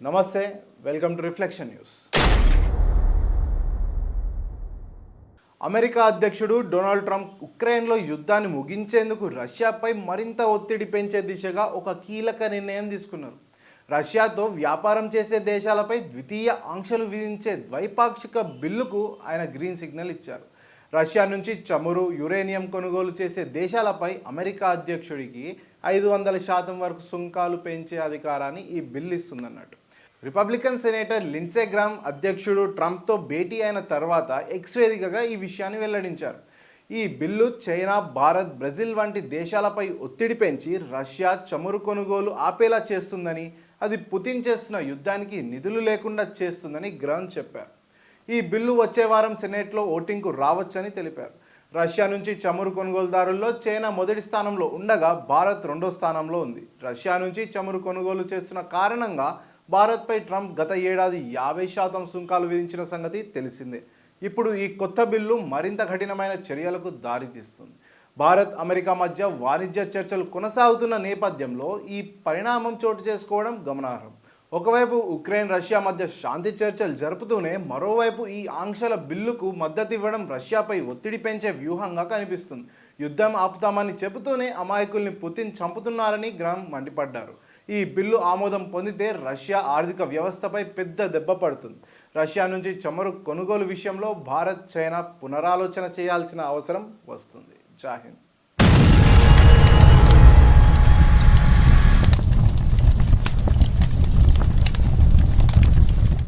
నమస్తే, welcome to reflection news. America అధ్యక్షుడు Donald Trump ఉక్రెయిన్లో యుద్ధాన్ని ముగించేందుకు రష్యాపై మరింత ఒత్తిడి పెంచే దిశగా ఒక కీలక నిర్ణయం తీసుకున్నారు. రష్యాతో వ్యాపారం చేసే దేశాలపై ద్వితీయ ఆంక్షలు విధించే ద్వైపాక్షిక బిల్లుకు ఆయన గ్రీన్ సిగ్నల్ ఇచ్చారు. రష్యా నుంచి చమురు, యురేనియం కొనుగోలు చేసే దేశాలపై అమెరికా అధ్యక్షుడికి 500% వరకు సుంకాలు పెంచే అధికారాన్ని ఈ బిల్లు ఇస్తుందన్నట్టు. రిపబ్లికన్ సెనేటర్ లిండ్సే గ్రామ్ అధ్యక్షుడు ట్రంప్తో భేటీ అయిన తర్వాత ఎక్స్ వేదికగా ఈ విషయాన్ని వెల్లడించారు. ఈ బిల్లు చైనా, భారత్, బ్రెజిల్ వంటి దేశాలపై ఒత్తిడి పెంచి రష్యా చమురు కొనుగోలు ఆపేలా చేస్తుందని, అది పుతిన్ చేస్తున్న యుద్ధానికి నిధులు లేకుండా చేస్తుందని గ్రామ్ చెప్పారు. ఈ బిల్లు వచ్చే వారం సెనేట్లో ఓటింగ్కు రావచ్చని తెలిపారు. రష్యా నుంచి చమురు కొనుగోలుదారుల్లో చైనా మొదటి స్థానంలో ఉండగా భారత్ రెండో స్థానంలో ఉంది. రష్యా నుంచి చమురు కొనుగోలు చేస్తున్న కారణంగా భారత్పై ట్రంప్ గత ఏడాది 50% సుంకాలు విధించిన సంగతి తెలిసిందే. ఇప్పుడు ఈ కొత్త బిల్లు మరింత కఠినమైన చర్యలకు దారితీస్తుంది. భారత్, అమెరికా మధ్య వాణిజ్య చర్చలు కొనసాగుతున్న నేపథ్యంలో ఈ పరిణామం చోటు చేసుకోవడం గమనార్హం. ఒకవైపు ఉక్రెయిన్, రష్యా మధ్య శాంతి చర్చలు జరుపుతూనే మరోవైపు ఈ ఆంక్షల బిల్లుకు మద్దతు ఇవ్వడం రష్యాపై ఒత్తిడి పెంచే వ్యూహంగా కనిపిస్తుంది. యుద్ధం ఆపుతామని చెబుతూనే అమాయకుల్ని పుతిన్ చంపుతున్నారని గ్రామ్ మండిపడ్డారు. ఈ బిల్లు ఆమోదం పొందితే రష్యా ఆర్థిక వ్యవస్థపై పెద్ద దెబ్బ పడుతుంది. రష్యా నుంచి చమురు కొనుగోలు విషయంలో భారత్, చైనా పునరాలోచన చేయాల్సిన అవసరం వస్తుంది. జై హింద్.